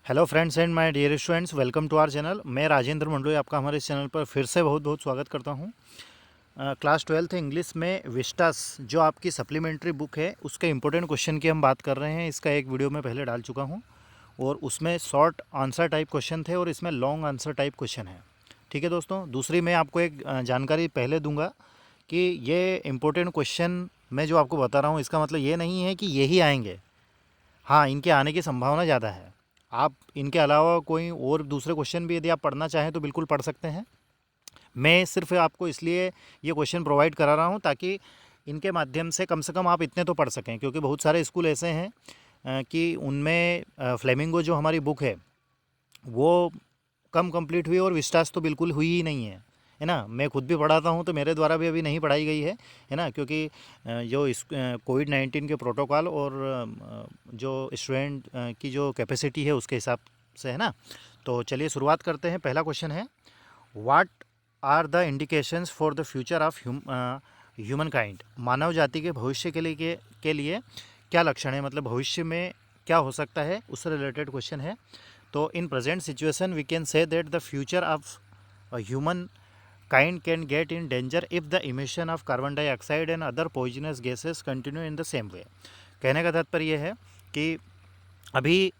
Hello friends and my dear students, welcome to our channel. मैं राजेंद्र मंडलोई आपका हमारे इस चैनल पर फिर से बहुत बहुत स्वागत करता हूं। क्लास 12th इंग्लिश में विस्टास जो आपकी सप्लीमेंट्री बुक है उसके इंपॉर्टेंट क्वेश्चन की हम बात कर रहे हैं। इसका एक वीडियो मैं पहले डाल चुका हूं और उसमें शॉर्ट आंसर टाइप क्वेश्चन थे और इसमें लॉन्ग आंसर टाइप क्वेश्चन है। ठीक है दोस्तों, दूसरी मैं आपको एक जानकारी पहले दूंगा कि ये इंपॉर्टेंट क्वेश्चन मैं जो आपको बता रहा हूँ इसका मतलब ये नहीं है कि यही आएंगे। हाँ, इनके आने की संभावना ज़्यादा है। आप इनके अलावा कोई और दूसरे क्वेश्चन भी यदि आप पढ़ना चाहें तो बिल्कुल पढ़ सकते हैं। मैं सिर्फ आपको इसलिए ये क्वेश्चन प्रोवाइड करा रहा हूँ ताकि इनके माध्यम से कम आप इतने तो पढ़ सकें, क्योंकि बहुत सारे स्कूल ऐसे हैं कि उनमें फ्लेमिंगो जो हमारी बुक है वो कम कंप्लीट हुई और विस्टास तो बिल्कुल हुई ही नहीं है ना। मैं खुद भी पढ़ाता हूँ तो मेरे द्वारा भी अभी नहीं पढ़ाई गई है ना, क्योंकि जो इस कोविड-19 के प्रोटोकॉल और जो स्टूडेंट की जो कैपेसिटी है उसके हिसाब से, है ना। तो चलिए शुरुआत करते हैं। पहला क्वेश्चन है, what are the indications for the future of humankind. मानव जाति के भविष्य के लिए क्या लक्षण है, मतलब भविष्य में क्या हो सकता है, उससे रिलेटेड क्वेश्चन है। तो in present situation we can say that the future of humankind can get in danger if the emission of carbon dioxide and other poisonous gases continue in the same way. कहने का तात्पर्य यह है कि अभी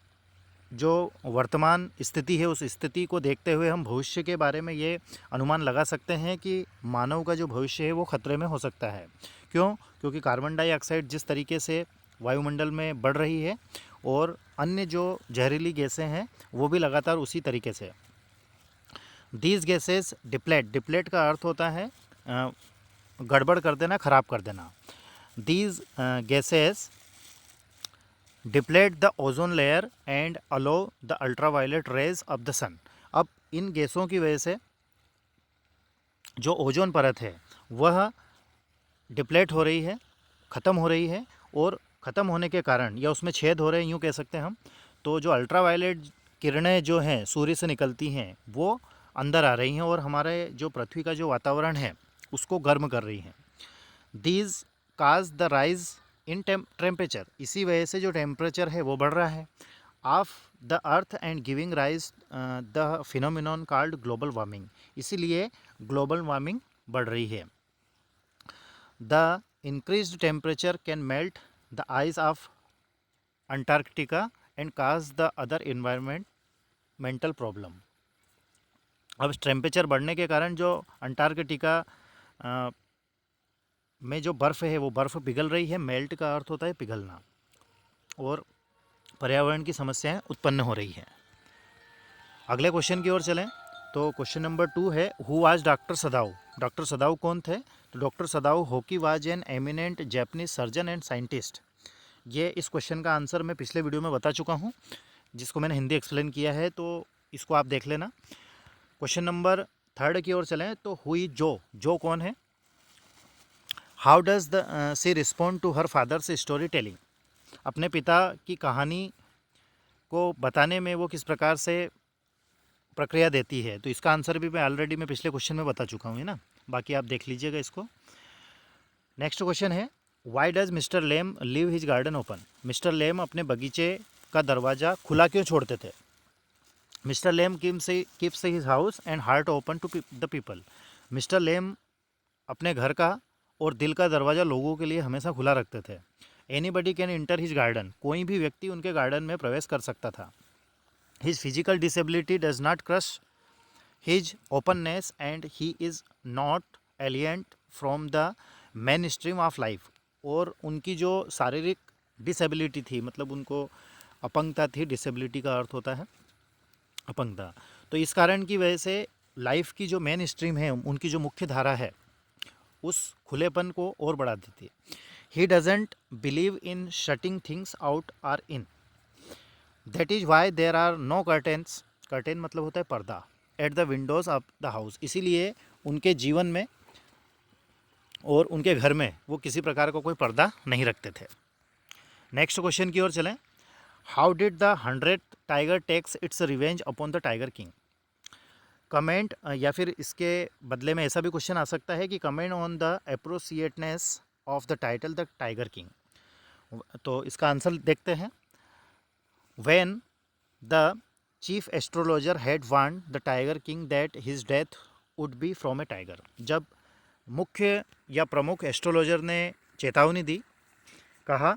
जो वर्तमान स्थिति है उस स्थिति को देखते हुए हम भविष्य के बारे में ये अनुमान लगा सकते हैं कि मानव का जो भविष्य है वो खतरे में हो सकता है। क्यों? क्योंकि कार्बन डाइऑक्साइड जिस तरीके से वायुमंडल में बढ़ रही है और अन्य जो जहरीली गैसें हैं वो भी लगातार उसी तरीके से। दीज गैसेस डिप्लेट, डिप्लेट का अर्थ होता है गड़बड़ कर देना, खराब कर देना। These gases deplete the ozone layer and allow the ultraviolet rays of the sun. अब इन गैसों की वजह से जो ओजोन परत है वह डिप्लेट हो रही है, ख़त्म हो रही है, और ख़त्म होने के कारण या उसमें छेद हो रहे हैं यूँ कह सकते हैं हम। तो जो अल्ट्रावायलेट किरणें जो हैं सूर्य से निकलती हैं वो अंदर आ रही हैं और हमारे जो पृथ्वी का जो वातावरण है उसको गर्म कर रही हैं। These cause the rise in temperature, इसी वजह से जो टेम्परेचर है वो बढ़ रहा है of the earth and giving rise the phenomenon called global warming. इसीलिए ग्लोबल वार्मिंग बढ़ रही है। The increased temperature can melt the ice of Antarctica and cause the other environmental problem. अब टेम्परेचर बढ़ने के कारण जो अंटार्कटिका में जो बर्फ़ है वो बर्फ़ पिघल रही है। मेल्ट का अर्थ होता है पिघलना, और पर्यावरण की समस्याएं उत्पन्न हो रही है। अगले क्वेश्चन की ओर चलें तो क्वेश्चन नंबर 2 है, हु वाज डॉक्टर सदाव। डॉक्टर सदाव कौन थे? तो doctor सदाव hockey was an eminent Japanese surgeon and scientist. ये इस क्वेश्चन का आंसर मैं पिछले वीडियो में बता चुका हूँ, जिसको मैंने हिंदी एक्सप्लेन किया है, तो इसको आप देख लेना। क्वेश्चन नंबर 3 की ओर चलें तो हुई जो, जो कौन है? How does the sea respond to her fathers storytelling. अपने पिता की कहानी को बताने में वो किस प्रकार से प्रक्रिया देती है? तो इसका आंसर भी मैं पिछले क्वेश्चन में बता चुका हूँ, है ना। बाकी आप देख लीजिएगा इसको। नेक्स्ट क्वेश्चन है, why does mister Lamb leave his garden open. Mister Lamb अपने बगीचे का दरवाज़ा खुला क्यों छोड़ते थे? Mister Lamb keeps his house and heart open to the people. Mister Lamb अपने घर का और दिल का दरवाज़ा लोगों के लिए हमेशा खुला रखते थे। Anybody can inter his garden, कोई भी व्यक्ति उनके गार्डन में प्रवेश कर सकता था। His physical disability does not crush his openness and he is not alienated from the mainstream of life. और उनकी जो शारीरिक डिसेबिलिटी थी, मतलब उनको अपंगता थी, डिसेबिलिटी का अर्थ होता है अपंगता, तो इस कारण की वजह से लाइफ की जो मेन स्ट्रीम है, उनकी जो मुख्य धारा है, उस खुलेपन को और बढ़ा देती है। He doesn't believe in shutting things out or in, that is why there are no curtains. Curtain मतलब होता है पर्दा, at the windows of the house. इसीलिए उनके जीवन में और उनके घर में वो किसी प्रकार का कोई पर्दा नहीं रखते थे। नेक्स्ट क्वेश्चन की ओर चलें। How did the 100th tiger takes its revenge upon the tiger king. Comment, या फिर इसके बदले में ऐसा भी क्वेश्चन आ सकता है कि comment on the appropriateness of the title the tiger king. तो इसका आंसर देखते हैं। When the chief astrologer had warned the tiger king that his death would be from a tiger. जब मुख्य या प्रमुख एस्ट्रोलॉजर ने चेतावनी दी, कहा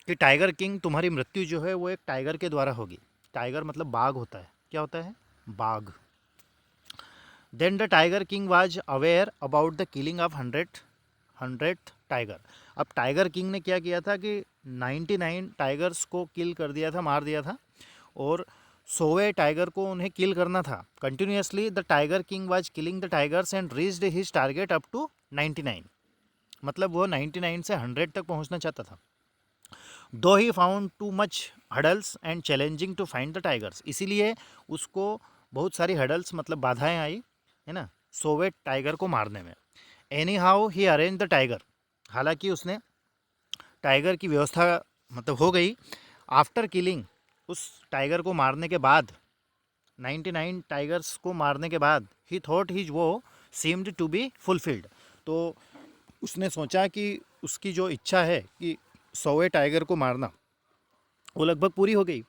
कि टाइगर किंग तुम्हारी मृत्यु जो है वो एक टाइगर के द्वारा होगी। टाइगर मतलब बाघ होता है। क्या होता है? बाघ। Then the tiger king was aware about the killing of hundred tiger. अब टाइगर किंग ने क्या किया था कि 99 टाइगर्स को किल कर दिया था, मार दिया था, और 100वें टाइगर को उन्हें किल करना था। Continuously the tiger king was killing the tigers and reached his target up to 99। मतलब वो 99 से 100 तक पहुंचना चाहता था। Though he found too much hurdles and challenging to find the tigers. इसीलिए उसको बहुत सारी हडल्स मतलब बाधाएं आई, है ना, 100वें टाइगर को मारने में। Any how he arrange the tiger. हालांकि उसने टाइगर की व्यवस्था मतलब हो गई। आफ्टर किलिंग, उस टाइगर को मारने के बाद, 99 टाइगर्स को मारने के बाद, ही थॉट हिज वो सीम्ड टू बी फुलफिल्ड। तो उसने सोचा कि उसकी जो इच्छा है कि 100वें टाइगर को मारना, वो लगभग पूरी हो गई।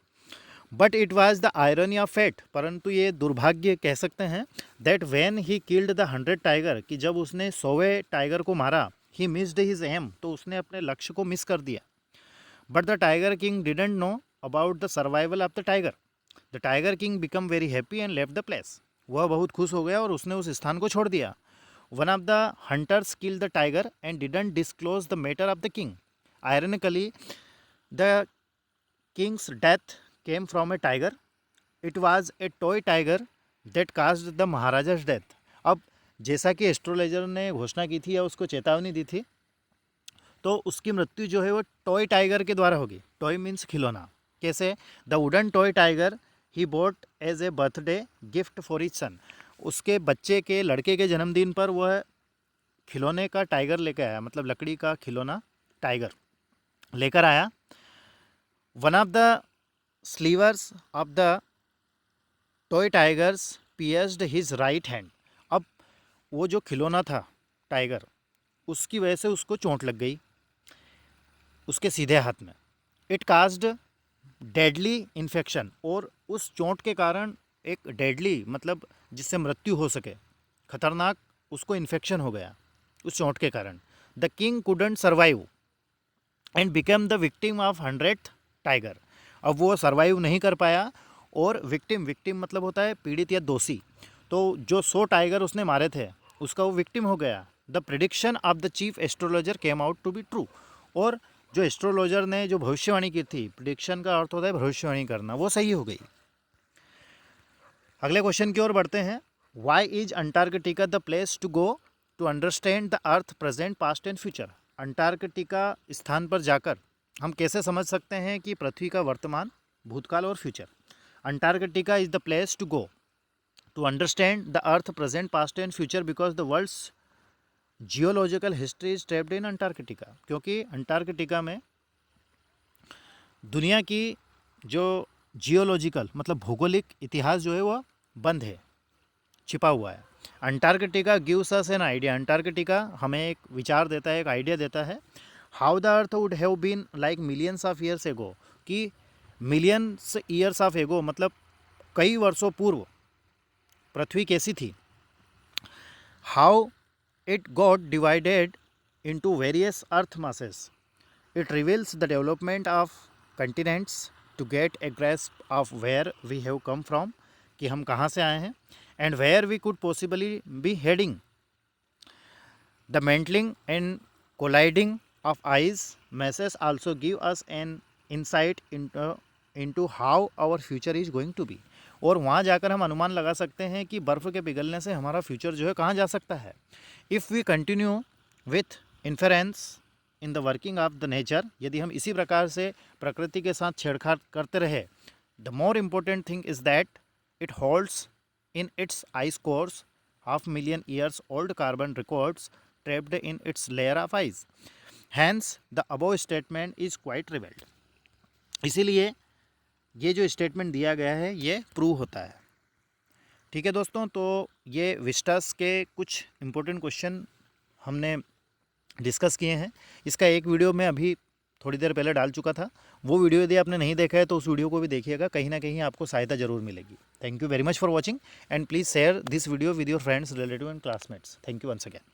But it was the irony of fate. परंतु ये दुर्भाग्य कह सकते हैं, that when he killed the 100 tiger, कि जब उसने 100वें टाइगर को मारा, ही मिस्ड हिज एम, तो उसने अपने लक्ष्य को मिस कर दिया। But the tiger king didn't know about the survival of the tiger. The tiger king become very happy and left the place. वह बहुत खुश हो गया और उसने उस स्थान को छोड़ दिया। One of the hunters kill the tiger and didn't disclose the matter of the king. Ironically the Kings death came from a tiger. It was a toy tiger that caused the महाराजा's death. अब जैसा कि astrologer ने घोषणा की थी या उसको चेतावनी दी थी, तो उसकी मृत्यु जो है वो टॉय टाइगर के द्वारा होगी। टॉय मीन्स खिलौना। कैसे? The wooden toy tiger he bought as a birthday gift for his son. उसके बच्चे के, लड़के के जन्मदिन पर वह खिलौने का टाइगर लेकर आया, मतलब लकड़ी का खिलौना टाइगर लेकर आया। One of the slivers of the toy tigers pierced his right hand. अब वो जो खिलौना था टाइगर, उसकी वजह से उसको चोट लग गई उसके सीधे हाथ में। इट काज्ड डेडली इन्फेक्शन, और उस चोट के कारण एक डेडली मतलब जिससे मृत्यु हो सके, खतरनाक, उसको इन्फेक्शन हो गया उस चोट के कारण। The king couldn't survive and become the victim of 100th tiger. अब वो सर्वाइव नहीं कर पाया और विक्टिम मतलब होता है पीड़ित या दोषी। तो जो 100 टाइगर उसने मारे थे उसका वो विक्टिम हो गया। The prediction of the chief astrologer came out to be true. और जो एस्ट्रोलॉजर ने जो भविष्यवाणी की थी, प्रिडिक्शन का अर्थ होता है भविष्यवाणी करना, वो सही हो गई। अगले क्वेश्चन की ओर बढ़ते हैं। Why is Antarctica the place to go to understand the earth present past and future. Antarctica स्थान पर जाकर हम कैसे समझ सकते हैं कि पृथ्वी का वर्तमान, भूतकाल और future. Antarctica is the place to go to understand the earth present past and future because the world's geological history is trapped in Antarctica. क्योंकि अंटार्कटिका में दुनिया की जो जियोलॉजिकल मतलब भौगोलिक इतिहास जो है वह बंद है, छिपा हुआ है। Antarctica gives us an idea. Antarctica हमें एक विचार देता है, एक आइडिया देता है। How the earth would have been like millions of years ago, कि मिलियंस ईयर्स ऑफ एगो मतलब कई वर्षों पूर्व पृथ्वी कैसी थी। How it got divided into various earth masses. It reveals the development of continents to get a grasp of where we have come from, कि हम कहाँ से आए हैं, and where we could possibly be heading. The mantling and colliding of ice masses also give us an insight into how our future is going to be। और वहाँ जाकर हम अनुमान लगा सकते हैं कि बर्फ़ के पिघलने से हमारा फ्यूचर जो है कहाँ जा सकता है। If we continue with inference in the working of the nature, यदि हम इसी प्रकार से प्रकृति के साथ छेड़छाड़ करते रहे, the more important thing is that it holds in its ice course 500,000 years old carbon records trapped in its layer of ice। Hence the above statement is quite revealed. इसीलिए ये जो स्टेटमेंट दिया गया है ये प्रूव होता है। ठीक है दोस्तों, तो ये विस्टास के कुछ इम्पोर्टेंट क्वेश्चन हमने डिस्कस किए हैं। इसका एक वीडियो मैं अभी थोड़ी देर पहले डाल चुका था। वो वीडियो यदि आपने नहीं देखा है तो उस वीडियो को भी देखिएगा, कहीं ना कहीं आपको सहायता जरूर मिलेगी। Thank you very much for watching and please share this video with your friends, relative and classmates. Thank you once again.